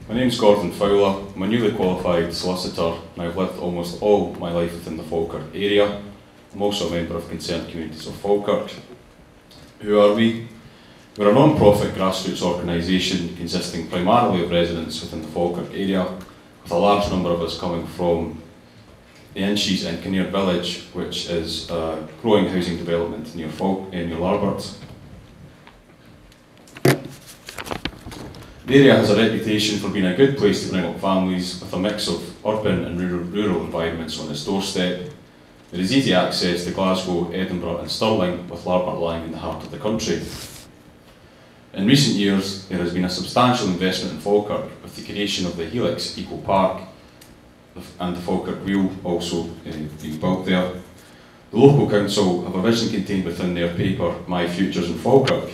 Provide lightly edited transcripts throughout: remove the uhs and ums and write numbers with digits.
My name's Gordon Fowler. I'm a newly qualified solicitor and I've lived almost all my life within the Falkirk area. I'm also a member of Concerned Communities of Falkirk. Who are we? We're a non-profit grassroots organisation consisting primarily of residents within the Falkirk area, with a large number of us coming from the Inches and Kinnear Village, which is a growing housing development near Larbert. The area has a reputation for being a good place to bring up families with a mix of urban and rural environments on its doorstep. There is easy access to Glasgow, Edinburgh and Stirling, with Larbert lying in the heart of the country. In recent years, there has been a substantial investment in Falkirk with the creation of the Helix Eco Park and the Falkirk Wheel also being built there. The local council have a vision contained within their paper, My Futures in Falkirk,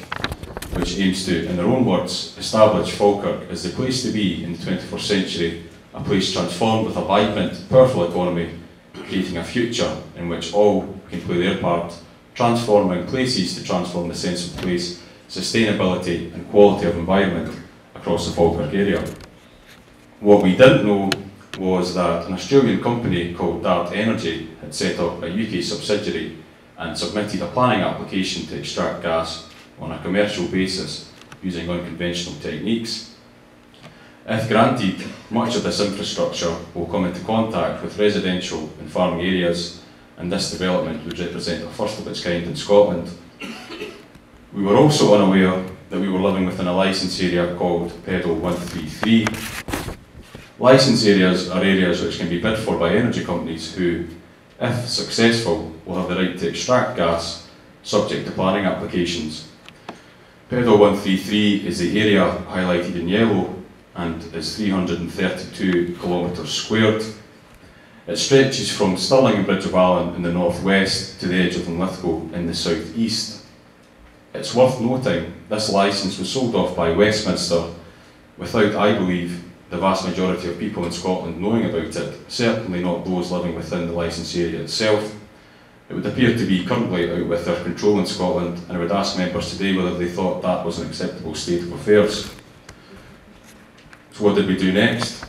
which aims to, in their own words, establish Falkirk as the place to be in the 21st century, a place transformed with a vibrant, powerful economy, creating a future in which all can play their part, transforming places to transform the sense of place, sustainability and quality of environment across the Falkirk area. What we didn't know was that an Australian company called Dart Energy had set up a UK subsidiary and submitted a planning application to extract gas on a commercial basis using unconventional techniques. If granted, much of this infrastructure will come into contact with residential and farming areas, and this development would represent a first of its kind in Scotland. We were also unaware that we were living within a licence area called Pedal 133. Licence areas are areas which can be bid for by energy companies who, if successful, will have the right to extract gas, subject to planning applications. Pedal 133 is the area highlighted in yellow and is 332 kilometres squared. It stretches from Stirling and Bridge of Allen in the northwest to the edge of Linlithgow in the southeast. It's worth noting this licence was sold off by Westminster without, I believe, the vast majority of people in Scotland knowing about it, certainly not those living within the licence area itself. It would appear to be currently out with their control in Scotland, and I would ask members today whether they thought that was an acceptable state of affairs. So what did we do next?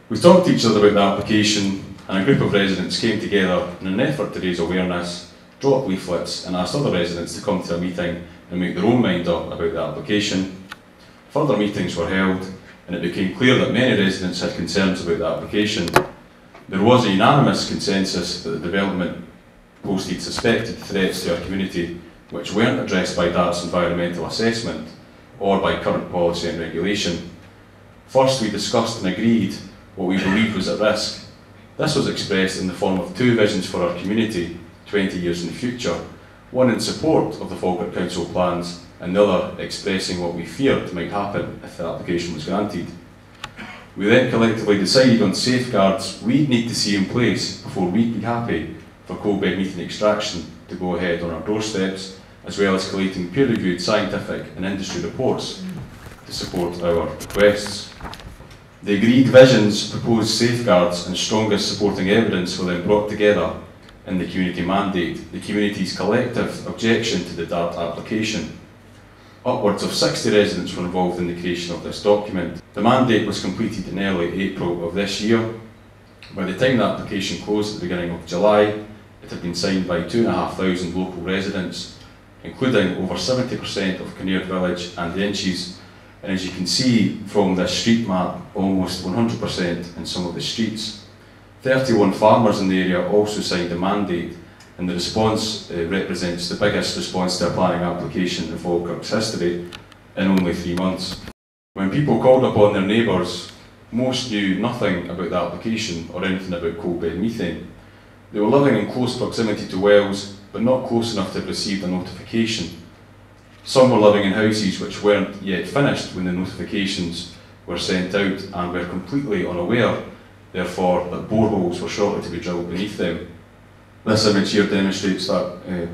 We talked to each other about the application, and a group of residents came together in an effort to raise awareness, drop leaflets and asked other residents to come to a meeting and make their own mind up about the application. Further meetings were held, and it became clear that many residents had concerns about the application. There was a unanimous consensus that the development posted suspected threats to our community which weren't addressed by DART's environmental assessment or by current policy and regulation. First, we discussed and agreed what we believed was at risk. This was expressed in the form of two visions for our community 20 years in the future, one in support of the Falkirk Council plans and the other expressing what we feared might happen if the application was granted. We then collectively decided on safeguards we'd need to see in place before we'd be happy for coal bed methane extraction to go ahead on our doorsteps, as well as collating peer-reviewed scientific and industry reports to support our requests. The agreed visions, proposed safeguards and strongest supporting evidence were then brought together in the community mandate, the community's collective objection to the DART application. Upwards of 60 residents were involved in the creation of this document. The mandate was completed in early April of this year. By the time the application closed at the beginning of July, it had been signed by 2,500 local residents, including over 70% of Kinnear Village and the Inches, and as you can see from this street map, almost 100% in some of the streets. 31 farmers in the area also signed the mandate, and the response represents the biggest response to a planning application in Falkirk's history in only 3 months. When people called upon their neighbours, most knew nothing about the application or anything about coal bed methane. They were living in close proximity to wells, but not close enough to have received a notification. Some were living in houses which weren't yet finished when the notifications were sent out and were completely unaware, therefore, that boreholes were shortly to be drilled beneath them. This image here demonstrates that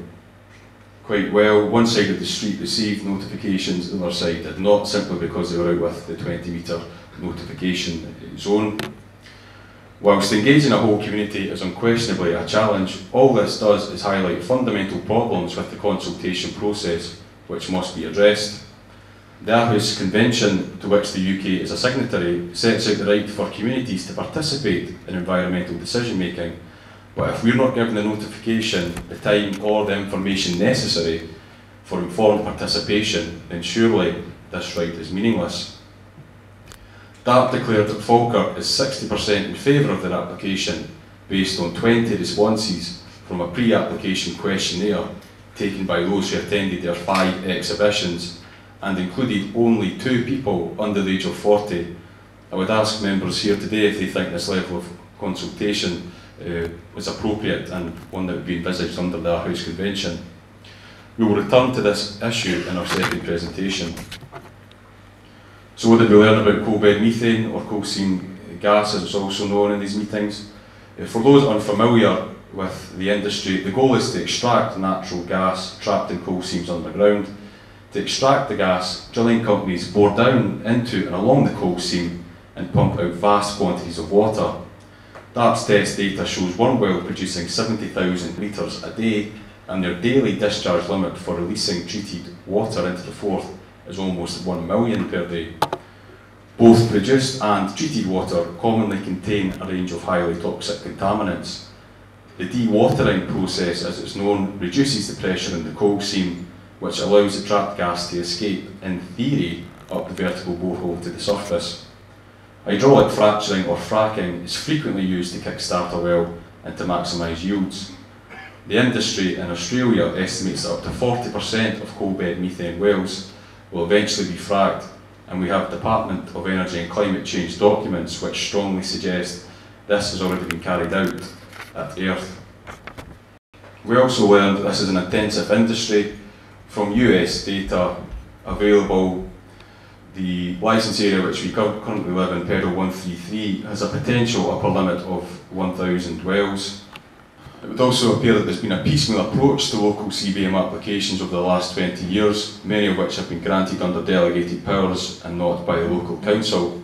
quite well. One side of the street received notifications, the other side did not, simply because they were out with the 20-metre notification zone. Whilst engaging a whole community is unquestionably a challenge, all this does is highlight fundamental problems with the consultation process which must be addressed. The Aarhus Convention, to which the UK is a signatory, sets out the right for communities to participate in environmental decision making, but if we're not given the notification, the time or the information necessary for informed participation, then surely this right is meaningless. DARP declared that Falkirk is 60% in favour of their application based on 20 responses from a pre-application questionnaire taken by those who attended their 5 exhibitions and included only 2 people under the age of 40. I would ask members here today if they think this level of consultation was appropriate and one that would be envisaged under the Aarhus Convention. We will return to this issue in our second presentation. So what did we learn about coal bed methane, or coal seam gas as it's also known in these meetings? For those unfamiliar with the industry, the goal is to extract natural gas trapped in coal seams underground. To extract the gas, drilling companies bore down into and along the coal seam and pump out vast quantities of water. DARP's test data shows one well producing 70,000 litres a day, and their daily discharge limit for releasing treated water into the Forth is almost 1 million per day. Both produced and treated water commonly contain a range of highly toxic contaminants. The dewatering process, as it's known, reduces the pressure in the coal seam, which allows the trapped gas to escape, in theory, up the vertical borehole to the surface. Hydraulic fracturing or fracking is frequently used to kickstart a well and to maximise yields. The industry in Australia estimates that up to 40% of coal bed methane wells will eventually be fracked, and we have Department of Energy and Climate Change documents which strongly suggest this has already been carried out at Earth. We also learned that this is an intensive industry. From US data available, the licence area which we currently live in, Pedal 133, has a potential upper limit of 1,000 wells. It would also appear that there's been a piecemeal approach to local CBM applications over the last 20 years, many of which have been granted under delegated powers and not by the local council.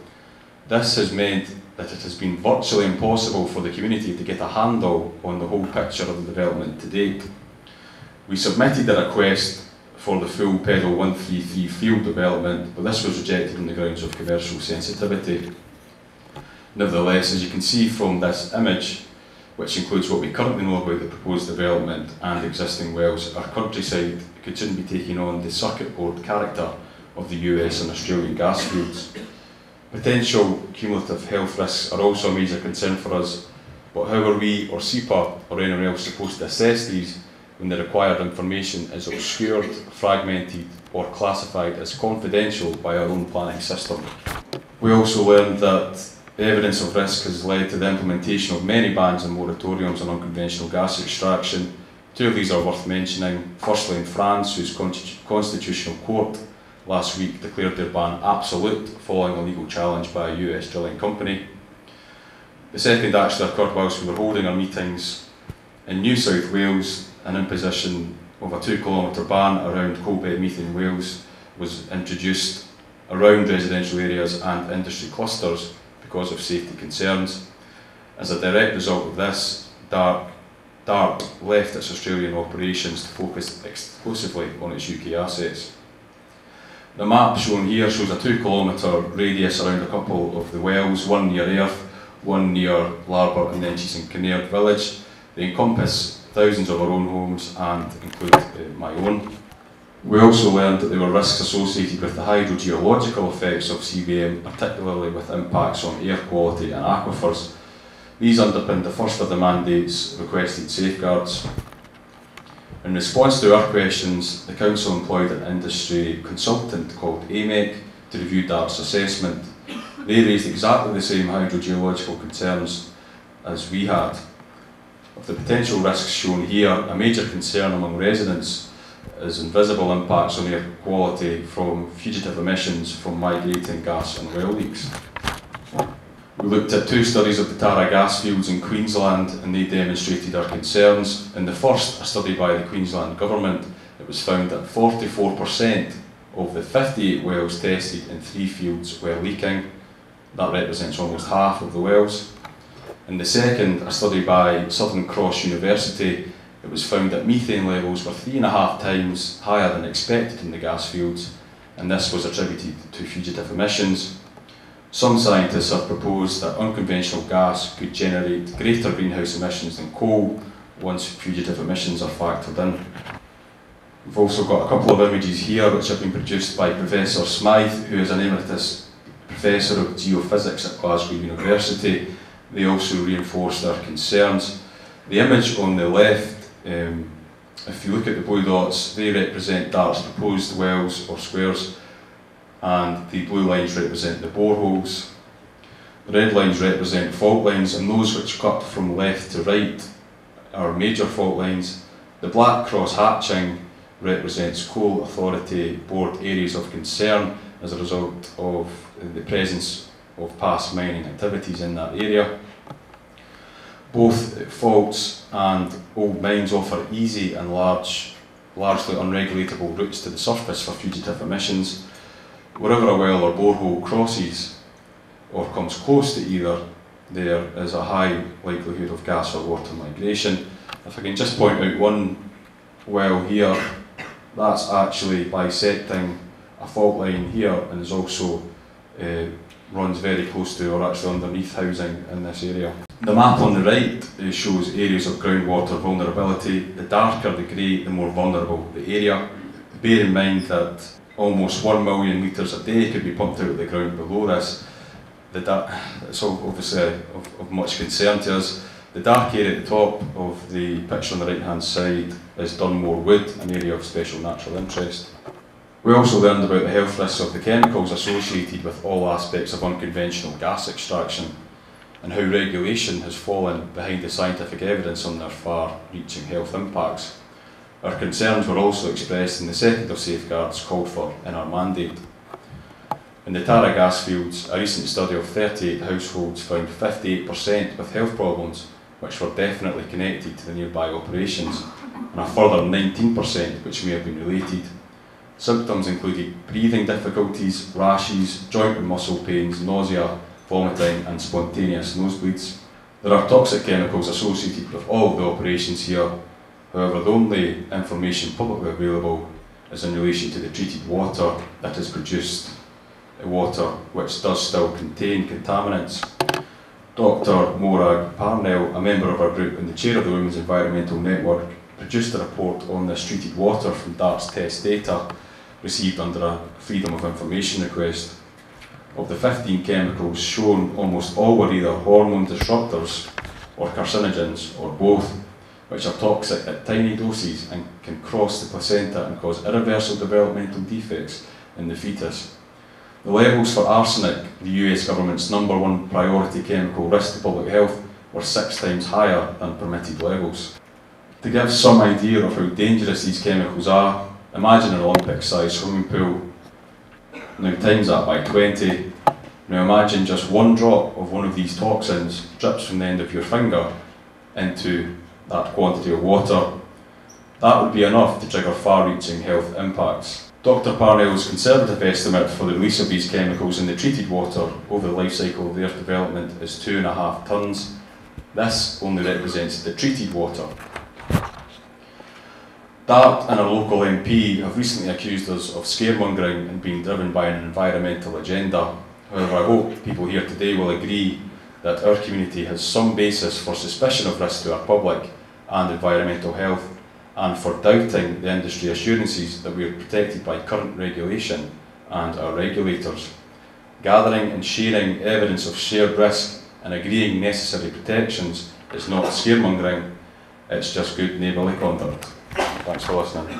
This has meant that it has been virtually impossible for the community to get a handle on the whole picture of the development to date. We submitted a request for the full Pedal 133 field development, but this was rejected on the grounds of commercial sensitivity. Nevertheless, as you can see from this image, which includes what we currently know about the proposed development and existing wells, our countryside could soon be taking on the circuit board character of the US and Australian gas fields. Potential cumulative health risks are also a major concern for us, but how are we, or SEPA, or anyone else supposed to assess these when the required information is obscured, fragmented, or classified as confidential by our own planning system? We also learned that the evidence of risk has led to the implementation of many bans and moratoriums on unconventional gas extraction. 2 of these are worth mentioning. Firstly, in France, whose constitutional court last week declared their ban absolute following a legal challenge by a US drilling company. The second actually occurred whilst we were holding our meetings in New South Wales. An imposition of a 2-kilometre ban around coal bed methane wells was introduced around residential areas and industry clusters because of safety concerns. As a direct result of this, DARP left its Australian operations to focus exclusively on its UK assets. The map shown here shows a 2-kilometre radius around a couple of the wells, one near Earth, one near Larbert and then she's in Kinnaird village. They encompass thousands of our own homes and include my own. We also learned that there were risks associated with the hydrogeological effects of CBM, particularly with impacts on air quality and aquifers. These underpinned the first of the mandate's requested safeguards. In response to our questions, the Council employed an industry consultant called AMEC to review DARP's assessment. They raised exactly the same hydrogeological concerns as we had. Of the potential risks shown here, a major concern among residents is invisible impacts on air quality from fugitive emissions from migrating gas and well leaks. We looked at 2 studies of the Tara gas fields in Queensland and they demonstrated our concerns. In the first, a study by the Queensland Government, it was found that 44% of the 58 wells tested in 3 fields were leaking. That represents almost half of the wells. In the second, a study by Southern Cross University, it was found that methane levels were 3.5 times higher than expected in the gas fields, and this was attributed to fugitive emissions. Some scientists have proposed that unconventional gas could generate greater greenhouse emissions than coal once fugitive emissions are factored in. We've also got a couple of images here which have been produced by Professor Smythe, who is an Emeritus Professor of Geophysics at Glasgow University. They also reinforce their concerns. The image on the left, if you look at the blue dots, they represent Dart's proposed wells or squares, and the blue lines represent the boreholes. The red lines represent fault lines, and those which cut from left to right are major fault lines. The black cross hatching represents Coal Authority Board areas of concern as a result of the presence of past mining activities in that area. Both faults and old mines offer easy and largely unregulatable routes to the surface for fugitive emissions. Wherever a well or borehole crosses or comes close to either, there is a high likelihood of gas or water migration. If I can just point out one well here, that's actually bisecting a fault line here and is also runs very close to or actually underneath housing in this area. The map on the right shows areas of groundwater vulnerability. The darker the grey, the more vulnerable the area. Bear in mind that almost 1 million litres a day could be pumped out of the ground below this. It's obviously of much concern to us. The dark area at the top of the picture on the right hand side is Dunmore Wood, an area of special natural interest. We also learned about the health risks of the chemicals associated with all aspects of unconventional gas extraction, and how regulation has fallen behind the scientific evidence on their far-reaching health impacts. Our concerns were also expressed in the second of safeguards called for in our mandate. In the Tara gas fields, a recent study of 38 households found 58% with health problems, which were definitely connected to the nearby operations, and a further 19% which may have been related. Symptoms included breathing difficulties, rashes, joint and muscle pains, nausea, vomiting and spontaneous nosebleeds. There are toxic chemicals associated with all of the operations here. However, the only information publicly available is in relation to the treated water that is produced, water which does still contain contaminants. Dr. Morag Parnell, a member of our group and the chair of the Women's Environmental Network, produced a report on this treated water from Dart's test data received under a Freedom of Information request. Of the 15 chemicals shown, almost all were either hormone disruptors or carcinogens, or both, which are toxic at tiny doses and can cross the placenta and cause irreversible developmental defects in the fetus. The levels for arsenic, the US government's #1 priority chemical risk to public health, were 6 times higher than permitted levels. To give some idea of how dangerous these chemicals are, imagine an Olympic-sized swimming pool. Now times that by 20. Now imagine just one drop of one of these toxins drips from the end of your finger into that quantity of water. That would be enough to trigger far-reaching health impacts. Dr. Parnell's conservative estimate for the release of these chemicals in the treated water over the life cycle of their development is 2.5 tonnes. This only represents the treated water. Dart and our local MP have recently accused us of scaremongering and being driven by an environmental agenda. However, I hope people here today will agree that our community has some basis for suspicion of risk to our public and environmental health, and for doubting the industry assurances that we are protected by current regulation and our regulators. Gathering and sharing evidence of shared risk and agreeing necessary protections is not scaremongering, it's just good neighbourly conduct. Thanks for listening.